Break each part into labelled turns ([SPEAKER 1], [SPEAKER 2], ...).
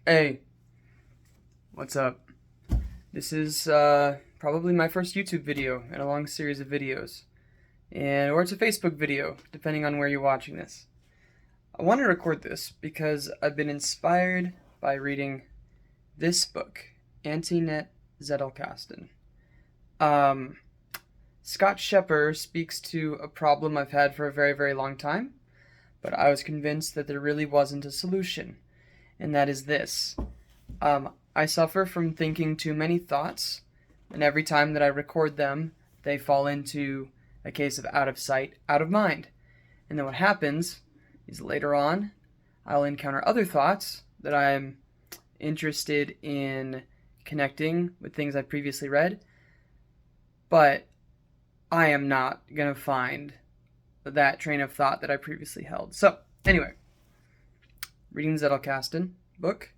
[SPEAKER 1] Hey, what's up? This is probably my first YouTube video in a long series of videos, or it's a Facebook video, depending on where you're watching this. I want to record this because I've been inspired by reading this book, Anti-Net Zettelkasten. Scott Schepper speaks to a problem I've had for a very, very long time, but I was convinced that there really wasn't a solution, and that is this. I suffer from thinking too many thoughts, and every time that I record them, they fall into a case of out of sight, out of mind. And then what happens is later on, I'll encounter other thoughts that I'm interested in connecting with things I've previously read, but I am not going to find that train of thought that I previously held. So, anyway, reading Zettelkasten book.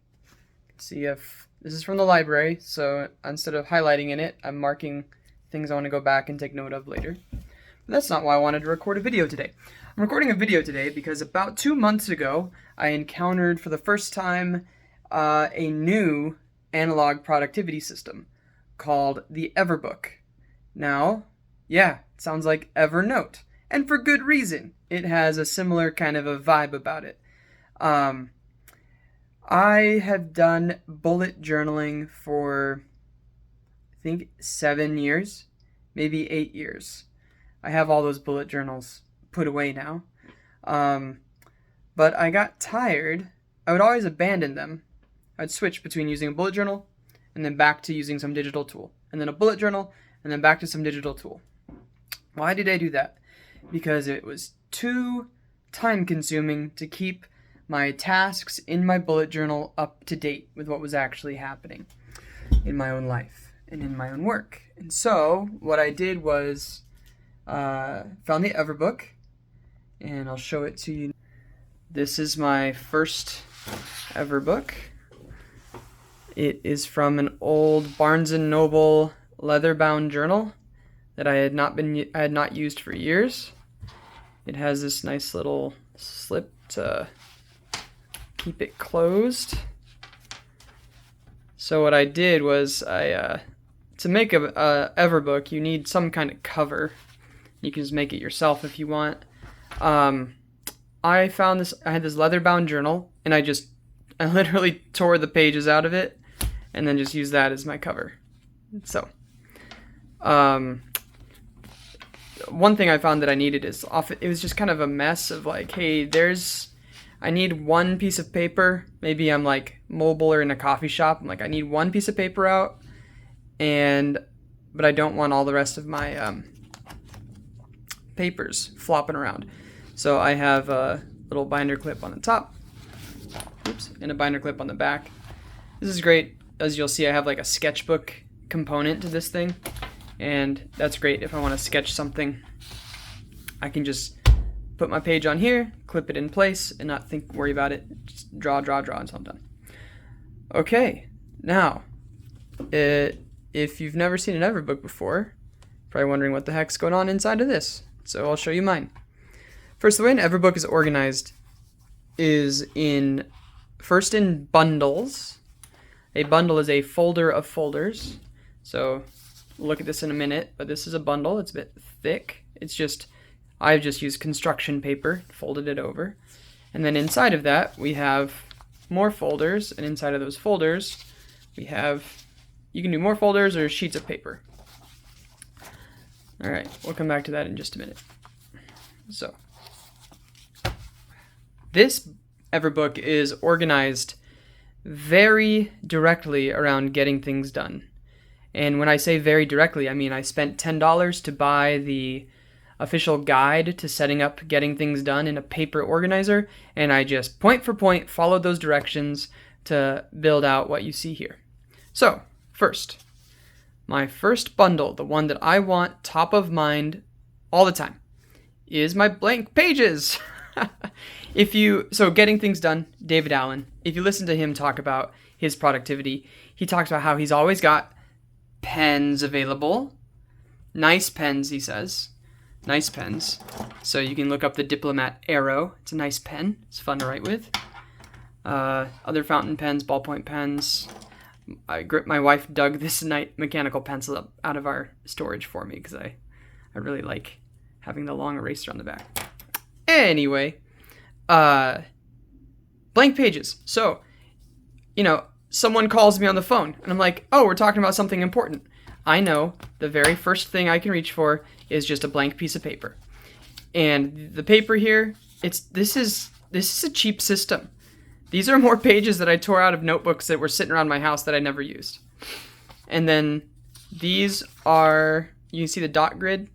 [SPEAKER 1] See if this is from the library, so instead of highlighting in it, I'm marking things I want to go back and take note of later. But that's not why I wanted to record a video today. I'm recording a video today because about 2 months ago, I encountered for the first time a new analog productivity system called the Everbook. Now, yeah, it sounds like Evernote, and for good reason. It has a similar kind of a vibe about it. I have done bullet journaling for, I think, 7 years, maybe 8 years. I have all those bullet journals put away now. But I got tired. I would always abandon them. I'd switch between using a bullet journal and then back to using some digital tool. And then a bullet journal and then back to some digital tool. Why did I do that? Because it was too time consuming to keep my tasks in my bullet journal up to date with what was actually happening in my own life and in my own work. And so what I did was found the Everbook, and I'll show it to you. This is my first Everbook. It is from an old Barnes & Noble leather-bound journal that I had not used for years. It has this nice little slip to keep it closed. So what I did was to make a Everbook, you need some kind of cover. You can just make it yourself if you want. I found this. I had this leather-bound journal, and I literally tore the pages out of it, and then just used that as my cover. So, one thing I found that I needed is it was just kind of a mess of like, hey, I need one piece of paper. Maybe I'm like mobile or in a coffee shop. I'm like, I need one piece of paper out, but I don't want all the rest of my papers flopping around. So I have a little binder clip on the top, and a binder clip on the back. This is great. As you'll see, I have like a sketchbook component to this thing, and that's great if I want to sketch something. I can just put my page on here, clip it in place, and not worry about it. Just draw until I'm done. Okay, now, if you've never seen an Everbook before, probably wondering what the heck's going on inside of this. So I'll show you mine. First, the way an Everbook is organized is first in bundles. A bundle is a folder of folders. So we'll look at this in a minute, but this is a bundle. It's a bit thick. I've just used construction paper, folded it over. And then inside of that, we have more folders. And inside of those folders, you can do more folders or sheets of paper. All right, we'll come back to that in just a minute. So, this Everbook is organized very directly around getting things done. And when I say very directly, I mean I spent $10 to buy the official guide to setting up getting things done in a paper organizer, and I just point for point followed those directions to build out what you see here. So, first, my first bundle, the one that I want top of mind all the time, is my blank pages. So getting things done, David Allen, if you listen to him talk about his productivity, he talks about how he's always got pens available. Nice pens, he says. Nice pens. So you can look up the Diplomat Arrow. It's a nice pen. It's fun to write with. other fountain pens, ballpoint pens. My wife dug this mechanical pencil up out of our storage for me because I really like having the long eraser on the back. Anyway, blank pages. So, someone calls me on the phone and I'm like, oh, we're talking about something important. I know the very first thing I can reach for is just a blank piece of paper. And the paper here, this is a cheap system. These are more pages that I tore out of notebooks that were sitting around my house that I never used. And then these are, you can see the dot grid.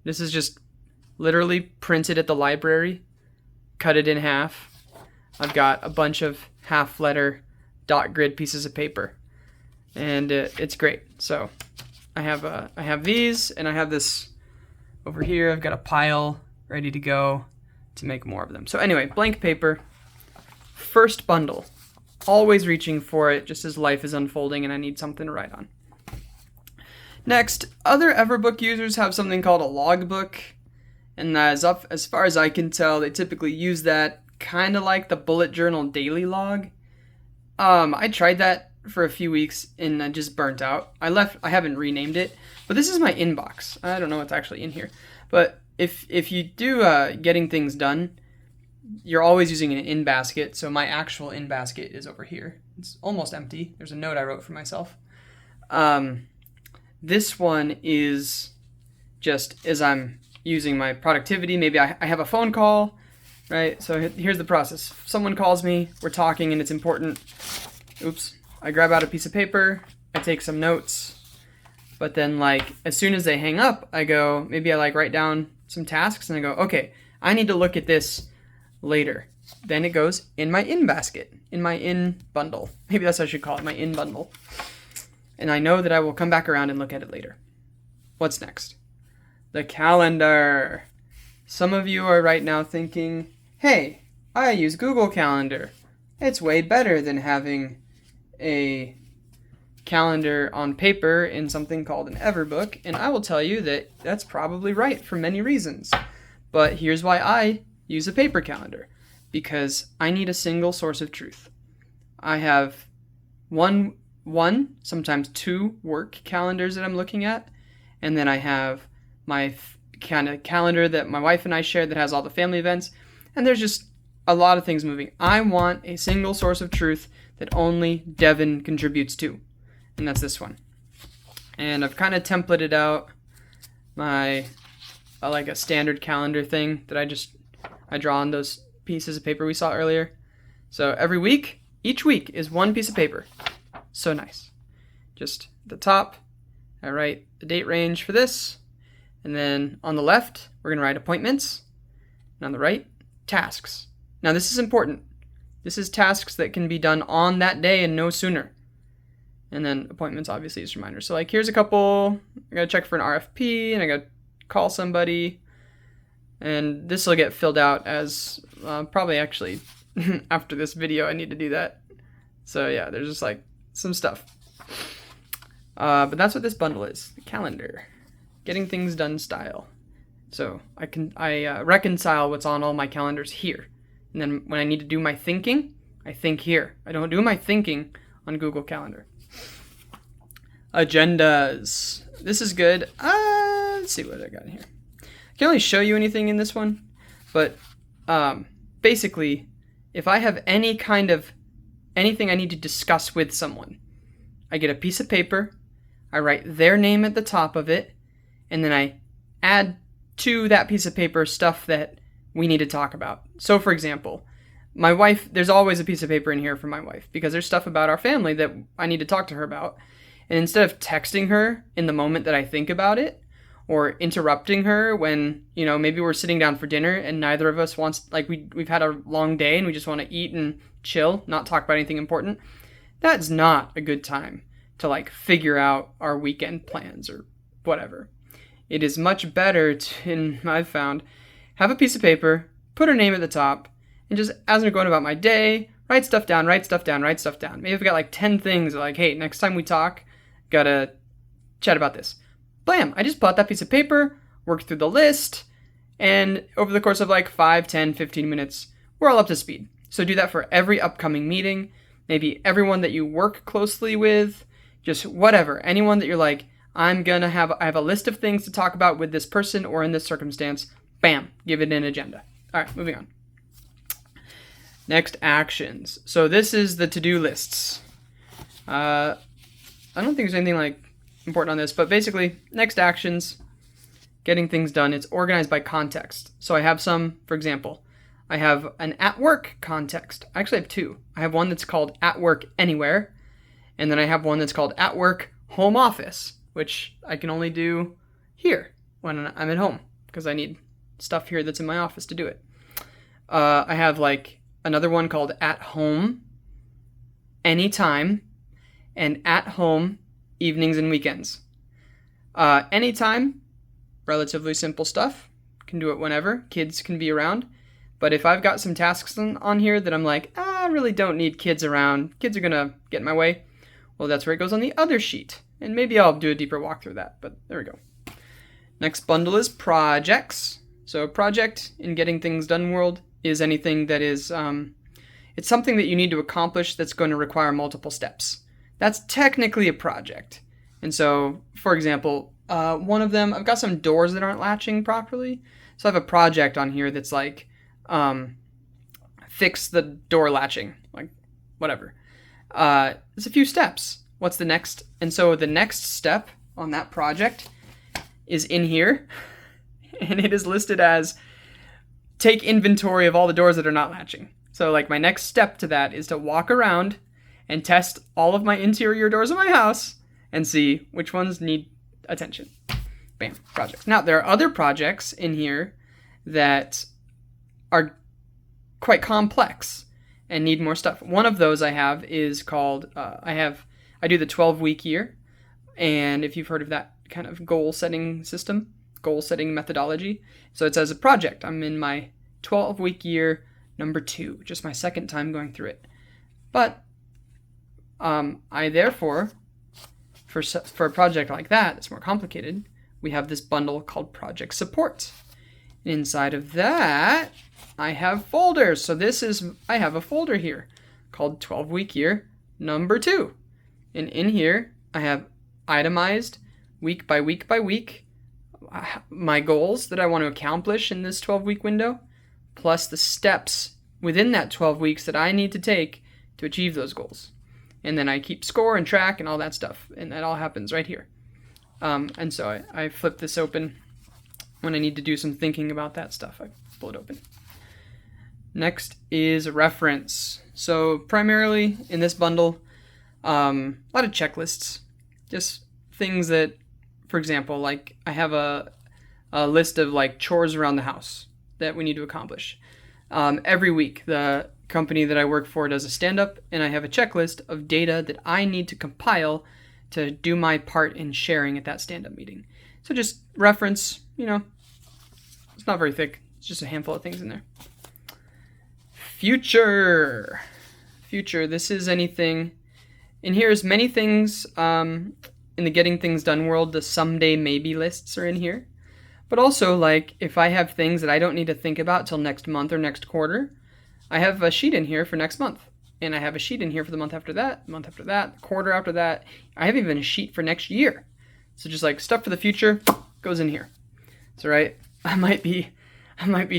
[SPEAKER 1] This is just literally printed at the library, cut it in half. I've got a bunch of half letter dot grid pieces of paper, and it's great. So I have these, and I have this over here. I've got a pile ready to go to make more of them. So anyway, blank paper. First bundle, always reaching for it just as life is unfolding and I need something to write on. Next, other Everbook users have something called a logbook, and as far as I can tell, they typically use that kind of like the bullet journal daily log. I tried that for a few weeks and I just burnt out. I haven't renamed it, but this is my inbox. I don't know what's actually in here, but if you do getting things done, you're always using an in basket. So my actual in basket is over here. It's almost empty. There's a note I wrote for myself. This one is just as I'm using my productivity. Maybe I have a phone call, right? So here's the process. Someone calls me, we're talking and it's important. Oops. I grab out a piece of paper, I take some notes, but then as soon as they hang up, I go, maybe I write down some tasks and I go, okay, I need to look at this later. Then it goes in my in basket, in my in bundle. Maybe that's what I should call it, my in bundle. And I know that I will come back around and look at it later. What's next? The calendar. Some of you are right now thinking, hey, I use Google Calendar. It's way better than having a calendar on paper in something called an Everbook. And I will tell you that that's probably right for many reasons. But here's why I use a paper calendar, because I need a single source of truth. I have one, sometimes two work calendars that I'm looking at, and then I have my kind of calendar that my wife and I share that has all the family events, and there's just a lot of things moving. I want a single source of truth that only Devin contributes to, and that's this one. And I've kind of templated out my a standard calendar thing that I draw on those pieces of paper we saw earlier. So every week, each week is one piece of paper. So nice. Just at the top, I write the date range for this. And then on the left, we're going to write appointments. And on the right, tasks. Now this is important. This is tasks that can be done on that day and no sooner. And then appointments obviously is reminders. So here's a couple. I got to check for an RFP and I got to call somebody. And this will get filled out as probably actually after this video I need to do that. So yeah, there's just some stuff. But that's what this bundle is, the calendar. Getting things done style. So I reconcile what's on all my calendars here. And then when I need to do my thinking, I think here. I don't do my thinking on Google Calendar. Agendas. This is good. Let's see what I got in here. I can't really show you anything in this one, but basically, if I have anything I need to discuss with someone, I get a piece of paper, I write their name at the top of it, and then I add to that piece of paper stuff that we need to talk about. So for example, my wife, there's always a piece of paper in here for my wife because there's stuff about our family that I need to talk to her about. And instead of texting her in the moment that I think about it, or interrupting her when, maybe we're sitting down for dinner and neither of us wants, we've had a long day and we just want to eat and chill, not talk about anything important, that's not a good time to figure out our weekend plans or whatever. It is much better to, I've found, have a piece of paper, put her name at the top, and just as I'm going about my day, write stuff down. Maybe if I got 10 things hey, next time we talk, gotta chat about this. Blam! I just pull out that piece of paper, work through the list, and over the course of 5, 10, 15 minutes, we're all up to speed. So do that for every upcoming meeting, maybe everyone that you work closely with, just whatever, anyone that you're like, I have a list of things to talk about with this person or in this circumstance. Bam, give it an agenda. All right, moving on. Next, actions. So this is the to-do lists. I don't think there's anything like important on this, but basically, next actions, getting things done. It's organized by context. So I have some, for example, I have an at work context. I actually have two. I have one that's called at work anywhere, and then I have one that's called at work home office, which I can only do here when I'm at home because I need stuff here that's in my office to do it. I have like another one called at home anytime and at home evenings and weekends. Anytime, relatively simple stuff. Can do it whenever. Kids can be around. But if I've got some tasks on here that I'm like, I really don't need kids around, kids are going to get in my way, well, that's where it goes on the other sheet. And maybe I'll do a deeper walkthrough of that, but there we go. Next bundle is projects. So a project in getting things done world is anything that is, it's something that you need to accomplish that's going to require multiple steps. That's technically a project. And so, for example, one of them, I've got some doors that aren't latching properly. So I have a project on here that's like, fix the door latching, like whatever. It's a few steps. What's the next? And so the next step on that project is in here, and it is listed as take inventory of all the doors that are not latching. So like my next step to that is to walk around and test all of my interior doors of my house and see which ones need attention. Bam, projects. Now there are other projects in here that are quite complex and need more stuff. One of those I have is called, I do the 12-week year. And if you've heard of that kind of goal setting system, goal setting methodology. So it's as a project. I'm in my 12-week year number 2, just my second time going through it. But I therefore, for a project like that, it's more complicated, we have this bundle called project support. Inside of that, I have folders. So I have a folder here called 12-week year number 2. And in here, I have itemized week by week by week my goals that I want to accomplish in this 12-week window, plus the steps within that 12 weeks that I need to take to achieve those goals. And then I keep score and track and all that stuff. And that all happens right here. And so I flip this open when I need to do some thinking about that stuff. I pull it open. Next is reference. So primarily in this bundle, a lot of checklists, just things that, for example, like I have a list of like chores around the house that we need to accomplish. Every week, the company that I work for does a stand-up, and I have a checklist of data that I need to compile to do my part in sharing at that stand-up meeting. So just reference, it's not very thick. It's just a handful of things in there. Future, this is anything. And here's many things in the getting things done world. The someday maybe lists are in here. But also, like, if I have things that I don't need to think about till next month or next quarter, I have a sheet in here for next month. And I have a sheet in here for the month after that, the quarter after that. I have even a sheet for next year. So just like stuff for the future goes in here. So right, I might be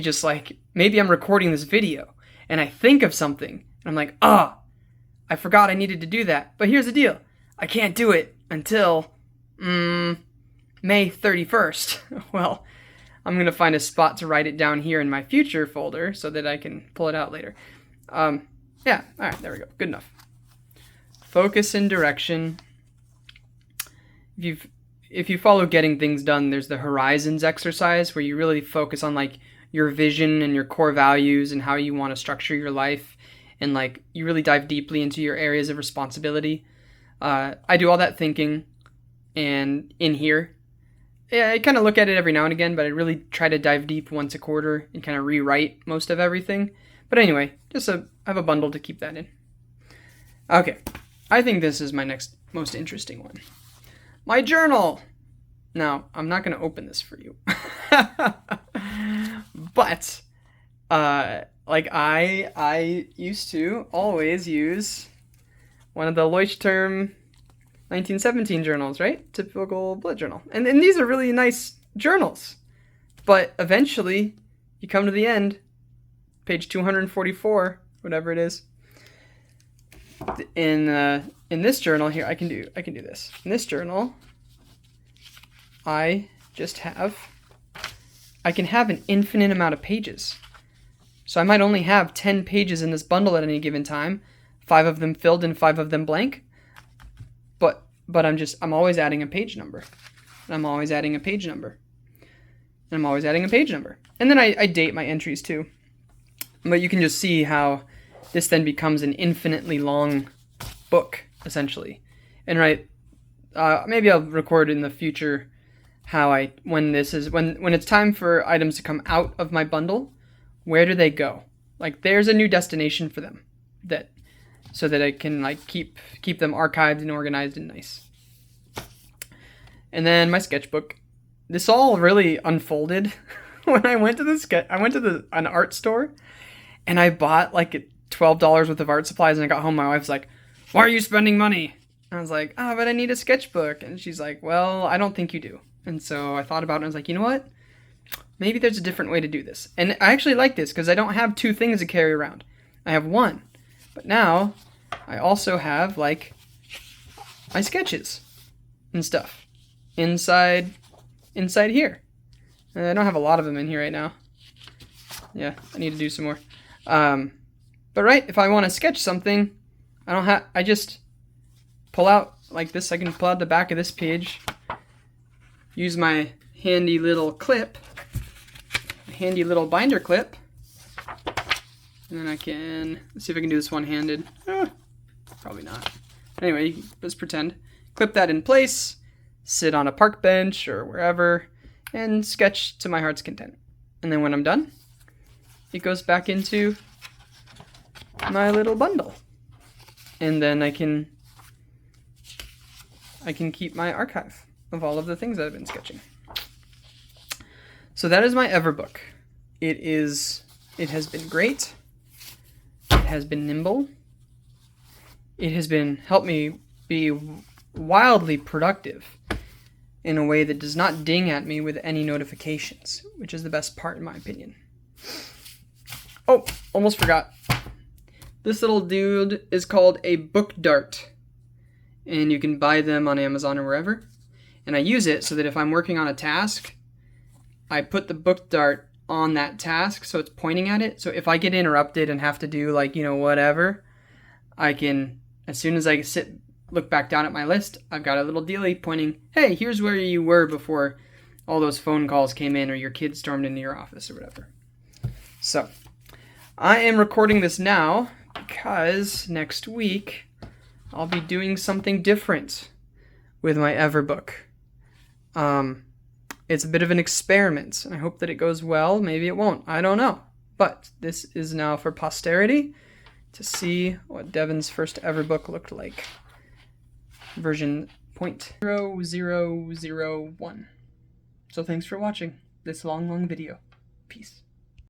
[SPEAKER 1] just like, maybe I'm recording this video and I think of something and I'm like, I forgot I needed to do that. But here's the deal. I can't do it until May 31st. Well, I'm going to find a spot to write it down here in my future folder so that I can pull it out later. Yeah, all right, there we go. Good enough. Focus and direction. If you follow getting things done, there's the horizons exercise where you really focus on like your vision and your core values and how you want to structure your life. And like you really dive deeply into your areas of responsibility. I do all that thinking and in here. Yeah, I kind of look at it every now and again, but I really try to dive deep once a quarter and kind of rewrite most of everything. But anyway, I have a bundle to keep that in. Okay, I think this is my next most interesting one. My journal. Now, I'm not going to open this for you. But like I used to always use one of the Leuchtturm 1917 journals, right? Typical bullet journal. And these are really nice journals. But eventually, you come to the end, page 244, whatever it is. In this journal here, I can do this. In this journal, I can have an infinite amount of pages. So I might only have 10 pages in this bundle at any given time, 5 of them filled and 5 of them blank. But I'm always adding a page number. And I'm always adding a page number. And I'm always adding a page number. And then I date my entries too. But you can just see how this then becomes an infinitely long book, essentially. And maybe I'll record in the future how when it's time for items to come out of my bundle, where do they go? Like there's a new destination for them so that I can like keep them archived and organized and nice. And then my sketchbook. This all really unfolded when I went to an art store and I bought like $12 worth of art supplies, and I got home, my wife's like, "Why are you spending money?" And I was like, "Oh, but I need a sketchbook." And she's like, "Well, I don't think you do." And so I thought about it and I was like, you know what? Maybe there's a different way to do this. And I actually like this because I don't have 2 things to carry around. I have 1. But now I also have like my sketches and stuff inside here. And I don't have a lot of them in here right now. Yeah, I need to do some more. But right, if I want to sketch something, I just pull out like this. I can pull out the back of this page, use my handy little clip, handy little binder clip, and then let's see if I can do this one-handed. Probably not. Anyway, let's pretend. Clip that in place, sit on a park bench or wherever, and sketch to my heart's content. And then when I'm done, it goes back into my little bundle. And then I can keep my archive of all of the things that I've been sketching. So that is my Everbook. It has been great. It has been nimble. It has helped me be wildly productive in a way that does not ding at me with any notifications, which is the best part in my opinion. Oh, almost forgot. This little dude is called a book dart, and you can buy them on Amazon or wherever. And I use it so that if I'm working on a task, I put the book dart on that task so it's pointing at it. So if I get interrupted and have to do whatever, I can, as soon as I look back down at my list, I've got a little dealie pointing, hey, here's where you were before all those phone calls came in or your kid stormed into your office or whatever. So I am recording this now because next week I'll be doing something different with my Everbook. It's a bit of an experiment, and I hope that it goes well. Maybe it won't. I don't know. But this is now for posterity to see what Devin's first Everbook looked like. Version 0.0001. So thanks for watching this long video. Peace.